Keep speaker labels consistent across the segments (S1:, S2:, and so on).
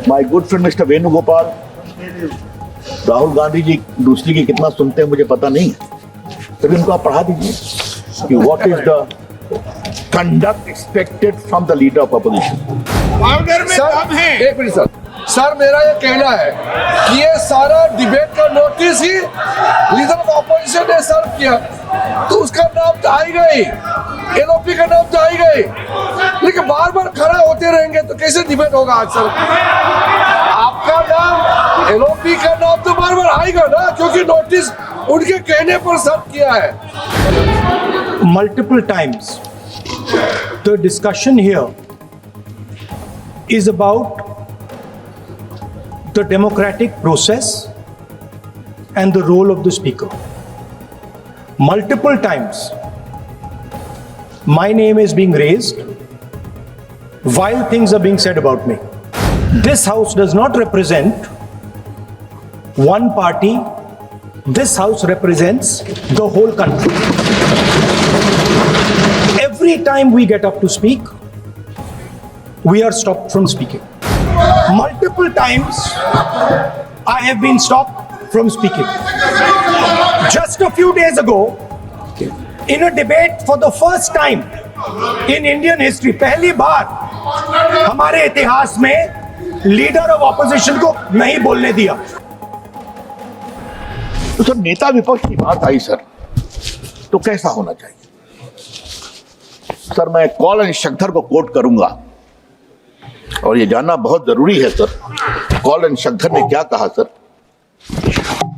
S1: My good friend mister Venugopal, Rahul Gandhi ji दूसरी की कितना सुनते हैं मुझे पता नहीं है, तभी उनको आप पढ़ा दीजिए कि what is the conduct expected from the leader of opposition.
S2: Powder में दम है।
S3: एक मिनट सर, मेरा ये कहना है कि ये सारा डिबेट का notice he leader of opposition ने सर्व किया, तो उसका नाम तो आएगा ही, एलओपी का नाम तो आएगा ही, लेकिन बार बार खड़ा होते रहेंगे तो कैसे डिबेट होगा आज सर? आपका नाम, एलओपी का नाम तो बार बार आएगा ना, क्योंकि नोटिस उनके कहने पर सर्व किया है।
S4: Multiple times the discussion here is about the democratic process and the role of the speaker. Multiple times my name is being raised while things are being said about me. This house does not represent one party. This house represents the whole country. Every time we get up to speak, we are stopped from speaking. Multiple times I have been stopped from speaking. Just a few days ago, in a debate for the first time in Indian history, पहली बार हमारे इतिहास में leader of opposition को नहीं बोलने दिया।
S1: तो sir नेता विपक्ष की बात आई सर, तो कैसा होना चाहिए? सर मैं कॉलन शक्धर को कोट करूंगा और ये जानना बहुत जरूरी है सर, कॉलन शक्धर ने क्या कहा सर।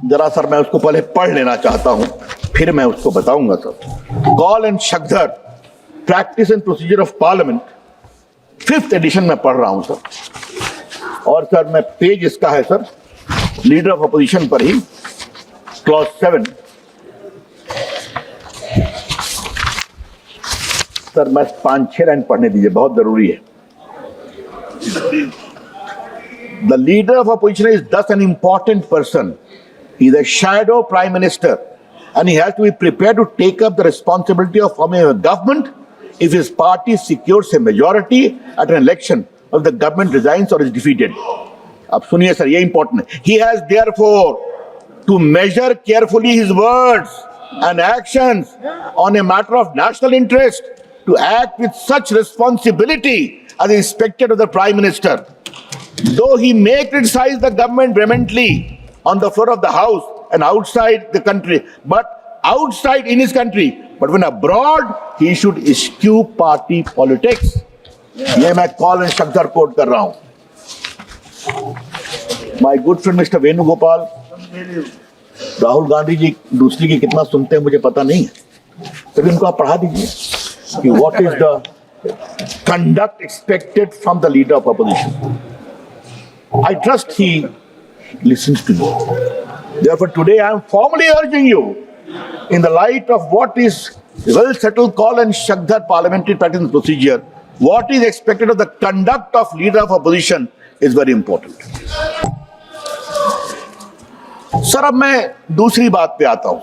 S1: जरा सर मैं उसको पहले पढ़ लेना चाहता हूं, फिर मैं उसको बताऊंगा sir. Kaul and Shakdher, practice and procedure of parliament, 5th edition में पढ़ रहा हूं सर। और सर मैं पेज इसका है सर, लीडर ऑफ अपोजिशन पर ही, क्लॉज 7। सर मैं 5-6 लाइन पढ़ने दीजिए, बहुत जरूरी है। The leader of opposition is thus an important person. He is a shadow prime minister and he has to be prepared to take up the responsibility of forming a government if his party secures a majority at an election, or if the government resigns or is defeated. अब सुनिए sir, ये important है। He has therefore to measure carefully his words and actions on a matter of national interest, to act with such responsibility as is expected of the Prime Minister. Though he may criticize the government vehemently on the floor of the House and outside the country, but outside in his country, but when abroad, he should eschew party politics. ये मैं colon Shakdher coat कर रहा हूं। My good friend Mr. Venugopal, Rahul Gandhi ji दूसरी की कितना सुनते हैं मुझे पता नहीं है, तभी उनको आप पढ़ा दीजिए कि what is the conduct expected from the leader of opposition. I trust he listens to me. Therefore, today I am formally urging you, in the light of what is well settled Kol and Shakdhar parliamentary practice and procedure, what is expected of the conduct of leader of opposition is very important. Sir अब मैं दूसरी बात पे आता हूं।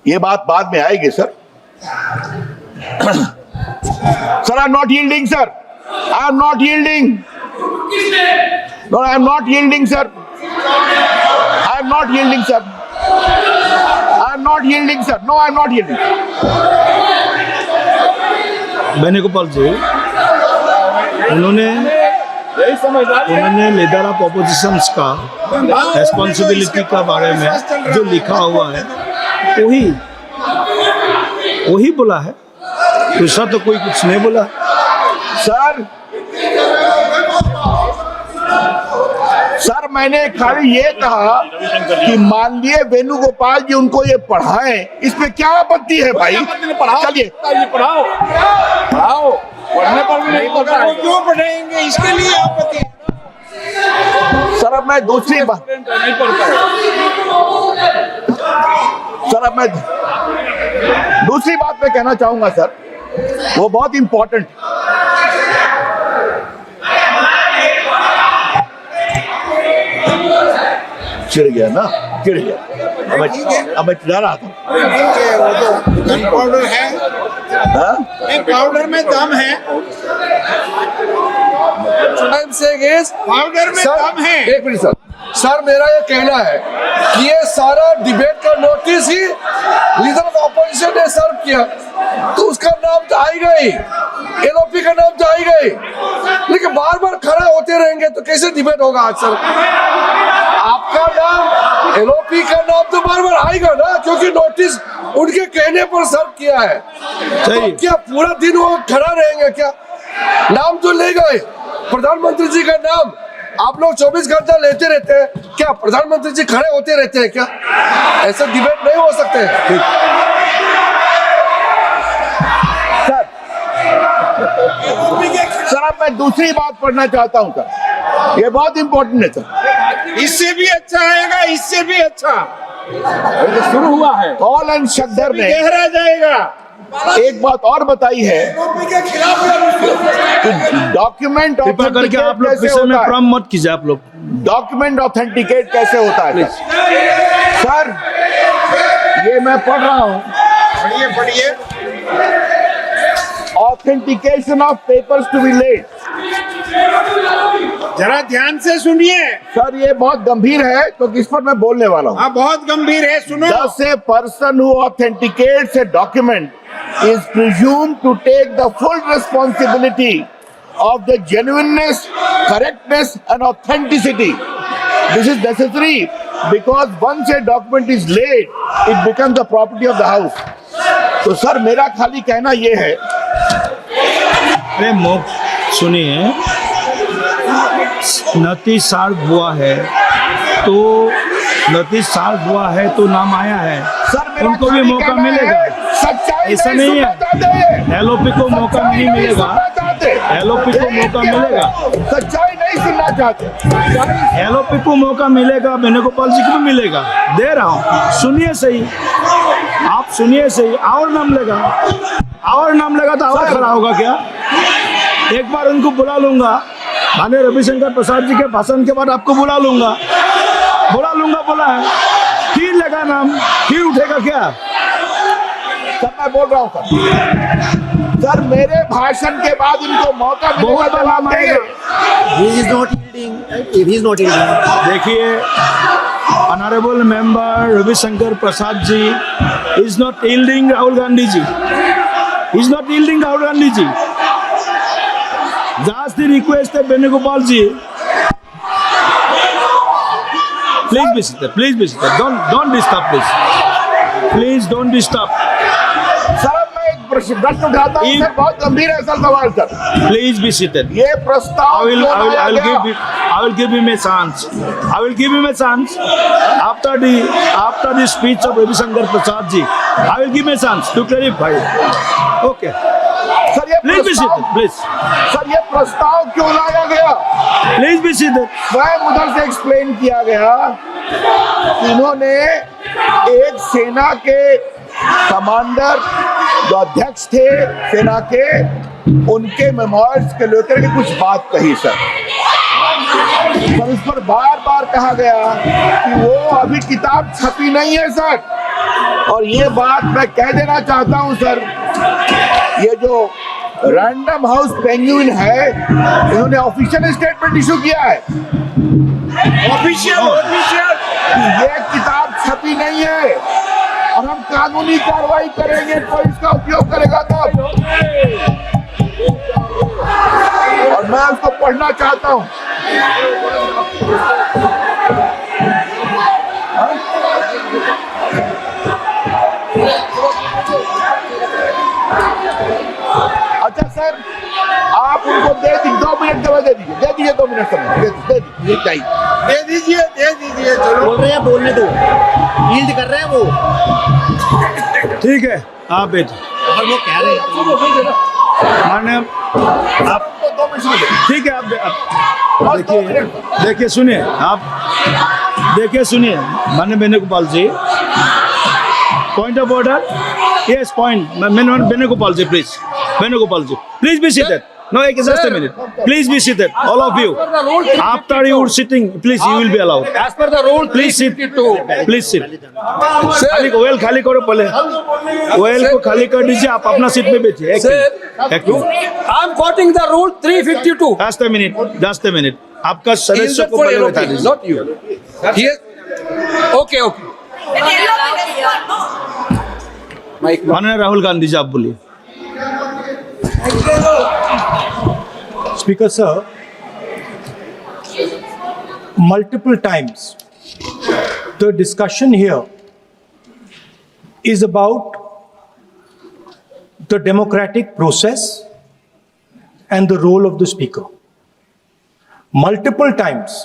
S1: ये बात बाद में आएगी sir. Sir, I am not yielding, sir. I am not yielding. No, I am not yielding, sir. I am not yielding, sir. I am not yielding, sir. No, I am not yielding.
S4: Venugopal ji, उन्होंने leader of oppositions का responsibility का बारे में जो लिखा हुआ है वही बोला है, दूसरा तो कोई कुछ नहीं बोला।
S1: सर मैंने खाली ये कहा कि मान लिए वेणुगोपाल जी उनको ये पढ़ाएं, इसमें क्या आपत्ति है भाई? चलिए
S3: पढ़ाओ, पढ़ने पर भी नहीं पढ़ा, क्यों पढ़ाएंगे? इसके लिए आपत्ति है।
S1: सर अब मैं दूसरी बात, सर अब मैं दूसरी बात पे कहना चाहूंगा सर, वो बहुत इंपॉर्टेंट। चिढ़ गया ना, चिढ़ गया। अब मैं चिढ़ा रहा था।
S2: पाउडर है, पाउडर में दम है।
S3: I'm saying is,
S2: पाउडर में
S3: सर,
S2: दम है।
S3: एक मिनट सर मेरा ये कहना है कि ये सारा डिबेट का notice he leader of opposition ने सर्व किया, तो उसका नाम तो आएगा ही, एलओपी का नाम तो आएगा ही, लेकिन बार बार खड़ा होते रहेंगे तो कैसे डिबेट होगा आज सर? आपका नाम, एलओपी का नाम तो बार बार आएगा ना, क्योंकि नोटिस उनके कहने पर सर्व किया है। तो क्या पूरा दिन वो खड़ा रहेंगे क्या? नाम तो ले गए, प्रधानमंत्री जी का नाम आप लोग 24 घंटा लेते रहते हैं, क्या प्रधानमंत्री जी खड़े होते रहते हैं क्या? ऐसे डिबेट नहीं हो सकते हैं।
S1: सर अब मैं दूसरी बात पढ़ना चाहता हूं सर, ये बहुत इंपॉर्टेंट है सर।
S2: इससे भी अच्छा आएगा, इससे भी अच्छा
S1: शुरू हुआ है। कॉल एंड शक्दर ने
S2: गहरा जाएगा।
S1: एक बात और बताई है कि डॉक्यूमेंट
S5: कृपया करके आप लोग
S1: कैसे
S5: विषय में
S1: होता है,
S5: भ्रम मत कीजिए आप लोग।
S1: डॉक्यूमेंट ऑथेंटिकेट कैसे होता है सर? ये मैं पढ़ रहा हूँ,
S2: पढ़िए पढ़िए।
S1: Authentication of papers to be laid.
S2: जरा ध्यान से सुनिए।
S1: सर ये बहुत गंभीर है, तो किस पर मैं बोलने वाला हूँ।
S2: हाँ बहुत गंभीर है, सुनो।
S1: Thus, a person who authenticates a document is presumed to take the full responsibility of the genuineness, correctness, and authenticity. This is necessary because once a document is laid, it becomes the property of the house. तो sir मेरा खाली कहना ये है,
S5: अरे mock सुनिए, नतीज सार्व हुआ है तो नतीज सार्व हुआ है तो नाम आया है,
S1: सर मेरा
S5: उनको भी
S1: खाली
S5: मौका
S1: कहना
S5: मिलेगा।
S1: है, सच्चाई
S5: ऐसा नहीं
S1: सुनना
S5: है,
S1: चाहते।
S5: एलओपी को मौका
S1: सच्चाई
S5: नहीं मिलेगा,
S1: सुनना चाहते।
S5: एलओपी को मौका मिलेगा,
S1: सच्चाई नहीं सुनना चाहते।
S5: एलओपी को मौका मिलेगा, वेणुगोपाल जी को भी मिलेगा, दे रहा हूँ। सुनिए सही, आप सुनिए सही। और नाम लेगा, और नाम लेगा तो और खड़ा होगा क्या? एक बार उनको बुला लूंगा, माननीय रविशंकर प्रसाद जी के भाषण के बाद आपको बुला लूंगा बोला है, फिर लगा नाम, फिर उठेगा क्या?
S1: सर मैं बोल रहा हूँ सर मेरे भाषण के बाद इनको मौका मिलेगा,
S5: बहुत बड़ा
S1: जवाब देंगे।
S6: He is not yielding. If he is not yielding,
S5: देखिए, honourable member Ravishankar Prasad ji is not yielding Rahul Gandhi ji, is not yielding Rahul Gandhi ji. Just the request of Venugopal ji. Please be seated. Please be seated. Don't disturb, please. Please don't disturb.
S1: Sir मैं एक प्रश्न उठाता हूँ sir, बहुत गंभीर है sir सवाल सर।
S5: Please be seated.
S1: ये प्रस्ताव क्यों लाया गया?
S5: I will give him a chance. I will give him a chance after the speech of Ravishankar Prasad ji. I will give him a chance to clarify. Okay.
S1: Sir ये
S5: Please be
S1: प्रस्ताव,
S5: seated, please.
S1: Sir ये प्रस्ताव क्यों लाया गया?
S5: Please be seated.
S1: स्वयं उधर से एक्सप्लेन किया गया कि इन्होंने एक सेना के कमांडर जो अध्यक्ष थे सेना के, उनके मेमोइर्स के लेकर के कुछ बात कही सर। सर इस पर बार बार कहा गया कि वो अभी किताब छपी नहीं है सर, और ये बात मैं कह देना चाहता हूं सर, ये जो रैंडम हाउस पेंगुइन है, इन्होंने ऑफिशियल स्टेटमेंट इशू किया है,
S2: ऑफिशियल
S1: ये किताब छपी नहीं है और हम कानूनी कार्रवाई करेंगे, कोई इसका उपयोग करेगा तब। और मैं उसको पढ़ना चाहता हूं। अच्छा सर आप उनको दे दी 2 मिनट समय दे दीजिए 2 मिनट समय दे दीजिए चाहिए।
S2: दे दीजिए चलो।
S6: बोल रहे हैं, बोलने दो। यील्ड कर रहे हैं वो।
S5: ठीक है, आप बैठिए।
S6: और वो कह रहे हैं
S5: मान्य आप
S1: 2 मिनट समय दे।
S5: ठीक है, आप देखिए सुनिए, आप देखिए सुनिए माननीय Venugopal ji, point of order. Yes point, Venugopal ji please, Venugopal ji please be seated. No, just a minute. Please be seated, all of you. After you are sitting, please, you will be allowed.
S3: As per the rule,
S5: Please sit.
S3: 352.
S5: Please sit.
S3: Sir,
S5: OL खाली करो पहले। OL को खाली कर दीजिए, आप अपना seat में बैठिए।
S3: sir,
S5: एक minute.
S3: I'm quoting the rule 352.
S5: Just a minute. Just a minute. आपका
S3: Is
S5: सदस्य
S3: that
S5: को
S3: for
S5: पहले बता
S3: LOP,
S5: दीजिए।
S3: not you? Yes. Okay, okay.
S5: माननीय राहुल गांधी जी, आप बोलिए।
S4: Speaker sir, multiple times the discussion here is about the democratic process and the role of the speaker. Multiple times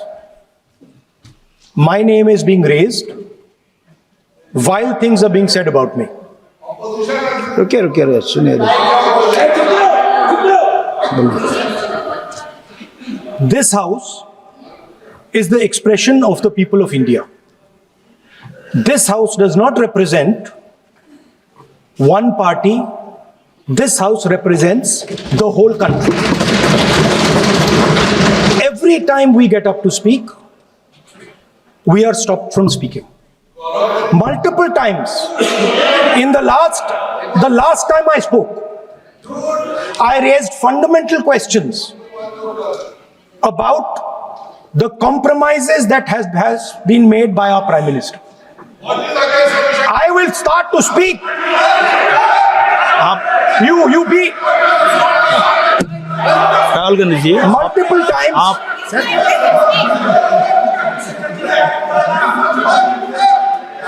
S4: my name is being raised while things are being said about me.
S5: रुकिए, सुनिए।
S4: This house is the expression of the people of India. This house does not represent one party. This house represents the whole country. Every time we get up to speak, we are stopped from speaking. Multiple times. In the last time I spoke, I raised fundamental questions about the compromises that has been made by our Prime Minister. I will start to speak. You be
S5: Rahul Gandhi ji,
S4: multiple times.
S5: आप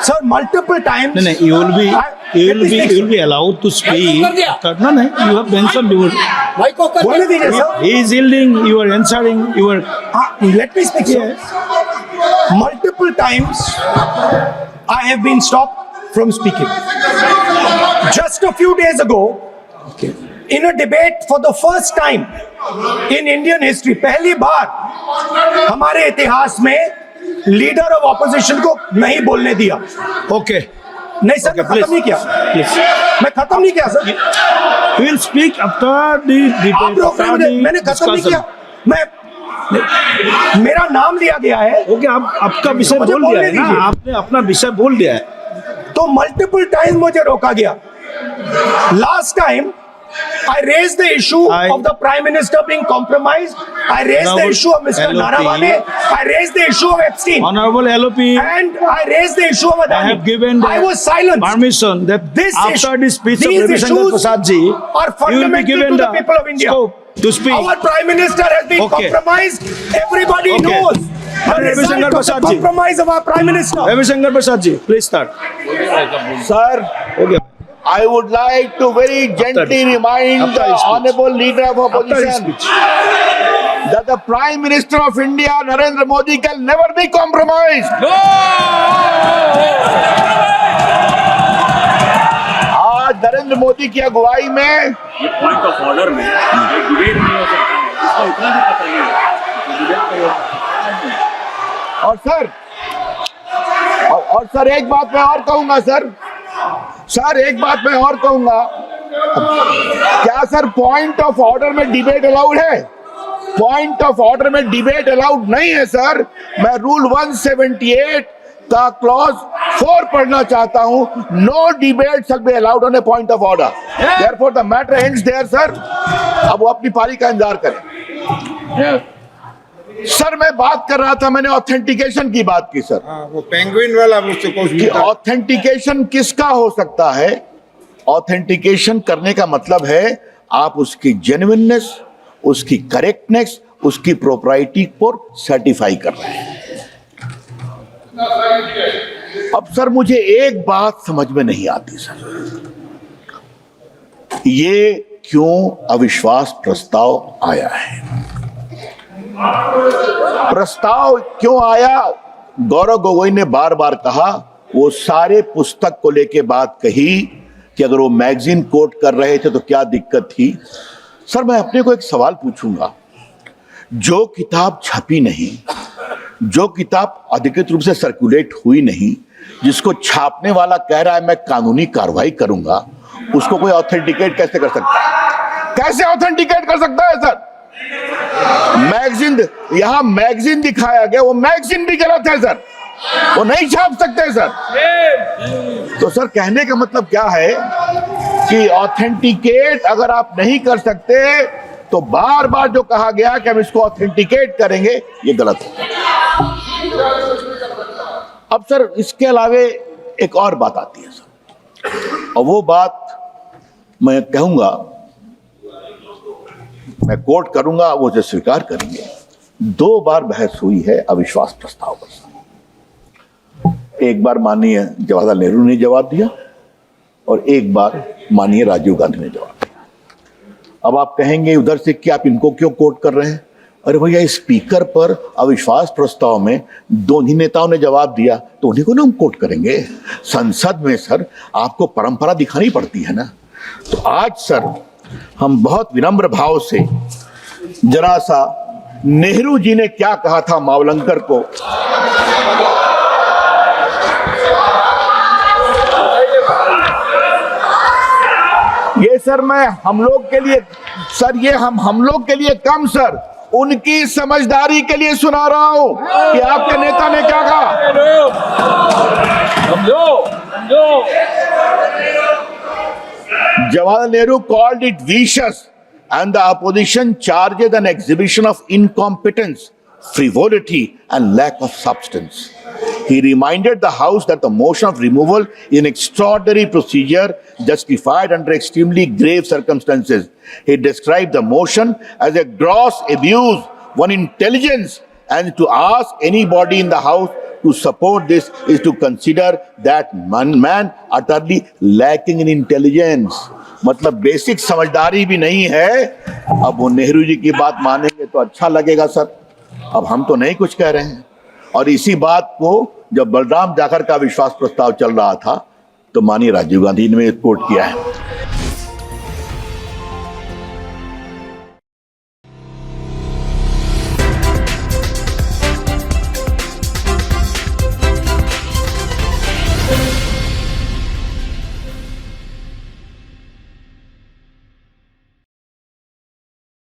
S4: Sir, multiple times.
S5: नहीं, you will be allowed to speak. No, you have mentioned you will.
S3: Mic off कर
S4: बोलने दीजिए sir.
S5: He is yielding, you are answering, you are.
S4: Let me speak, sir. Multiple times I have been stopped from speaking. Just a few days ago, in a debate for the first time in Indian history, पहली बार हमारे इतिहास में leader of opposition को नहीं बोलने दिया।
S5: Okay.
S4: नहीं sir, मैं खत्म नहीं किया।
S5: Please.
S4: मैं खत्म नहीं किया sir.
S5: We will speak after the
S4: आप
S5: debate.
S4: रोक रहे हैं मुझे, मैंने खत्म नहीं किया। मेरा नाम लिया गया है।
S5: ओके, आप आपका विषय
S4: मुझे
S5: बोल दिया
S4: बोलने
S5: है ना,
S4: दीजिए।
S5: आपने अपना विषय बोल दिया है।
S4: तो मल्टीपल टाइम मुझे रोका गया। Last time I raised the issue of the Prime Minister being compromised. I raised the issue of Mr.
S5: LOP.
S4: Narawane. I raised the issue of Epstein.
S5: Honorable LOP,
S4: And I raised the issue of Adani.
S5: I have given
S4: I was silenced.
S5: permission that
S4: This
S5: after
S4: issue-
S5: the speech of
S4: these
S5: Ravi Shankar
S4: issues
S5: Prasad ji,
S4: are
S5: you will be
S4: fundamental
S5: given
S4: to the people of India.
S5: scope to speak.
S4: Our Prime Minister has been
S5: Okay.
S4: compromised. Everybody
S5: Okay.
S4: knows the
S5: Ravi
S4: result
S5: Shankar
S4: of the
S5: Prasad ji.
S4: compromise of our Prime Minister.
S5: Ravi Shankar Prasad ji, please start.
S1: Sir,
S5: Okay.
S1: I would like to very gently remind
S5: After
S1: the
S5: his speech.
S1: honorable leader of
S5: After his
S1: opposition
S5: speech.
S1: that the Prime Minister of India, Narendra Modi, can never be compromised. आज नरेंद्र मोदी की अगुवाई में
S7: point of order में debate नहीं हो सकता है, इसका इतना भी पता नहीं है डिबेट
S1: और सर और सर एक बात मैं और कहूंगा सर एक बात मैं और कहूंगा, क्या सर पॉइंट ऑफ ऑर्डर में डिबेट अलाउड है? पॉइंट ऑफ ऑर्डर में डिबेट अलाउड नहीं है सर। मैं रूल 178 का क्लॉज 4 पढ़ना चाहता हूं। No debate shall be allowed on a point of order. Therefore the matter ends there sir. अब वो अपनी पारी का इंतजार करें। सर मैं बात कर रहा था, मैंने ऑथेंटिकेशन की बात की सर।
S2: वो पेंगुइन वाला मुझसे कुछ
S1: कि ऑथेंटिकेशन किसका हो सकता है? ऑथेंटिकेशन करने का मतलब है आप उसकी जेन्युइननेस, उसकी करेक्टनेस, उसकी प्रोप्राइटी को सर्टिफाई कर रहे हैं। अब सर मुझे एक बात समझ में नहीं आती सर, ये क्यों अविश्वास प्रस्ताव आया है? प्रस्ताव क्यों आया? गौरव गोगोई ने बार बार कहा, वो सारे पुस्तक को लेके बात कही कि अगर वो मैगजीन कोट कर रहे थे तो क्या दिक्कत थी। सर मैं अपने को एक सवाल पूछूंगा, जो किताब छपी नहीं, जो किताब अधिकृत रूप से सर्कुलेट हुई नहीं, जिसको छापने वाला कह रहा है मैं कानूनी कार्रवाई करूंगा, उसको कोई ऑथेंटिकेट कैसे कर सकता है? कैसे ऑथेंटिकेट कर सकता है सर? मैगजीन, यहां मैगजीन दिखाया गया, वो मैगजीन भी गलत है सर, वो नहीं छाप सकते सर। तो सर कहने का मतलब क्या है कि ऑथेंटिकेट अगर आप नहीं कर सकते तो बार बार जो कहा गया कि हम इसको ऑथेंटिकेट करेंगे, ये गलत है। अब सर इसके अलावे एक और बात आती है सर, और वो बात मैं कहूंगा, मैं कोट करूंगा, वो जो स्वीकार करेंगे। 2 बार बहस हुई है अविश्वास प्रस्ताव पर। एक बार माननीय जवाहरलाल नेहरू ने जवाब दिया और एक बार माननीय राजीव गांधी ने जवाब दिया। अब आप कहेंगे उधर से कि आप इनको क्यों कोट कर रहे हैं? अरे भैया, स्पीकर पर अविश्वास प्रस्ताव में दोनों नेताओं ने जवाब दिया तो उन्हीं को ना हम कोट करेंगे। संसद में सर आपको परंपरा दिखानी पड़ती है ना। तो आज सर हम बहुत विनम्र भाव से जरा सा नेहरू जी ने क्या कहा था मावलंकर को, ये सर मैं हम लोग के लिए सर, ये हम लोग के लिए कम सर, उनकी समझदारी के लिए सुना रहा हूं कि आपके नेता ने क्या कहा। Jawaharlal Nehru called it vicious and the opposition charged an exhibition of incompetence, frivolity and lack of substance. He reminded the House that the motion of removal is an extraordinary procedure justified under extremely grave circumstances. He described the motion as a gross abuse of intelligence, and to ask anybody in the House to support this is to consider that man utterly lacking in intelligence. मतलब basic समझदारी भी नहीं है। अब वो नेहरू जी की बात मानेंगे तो अच्छा लगेगा सर, अब हम तो नहीं कुछ कह रहे हैं। और इसी बात को जब बलराम जाखड़ का विश्वास प्रस्ताव चल रहा था तो माननीय राजीव गांधी ने कोट किया है।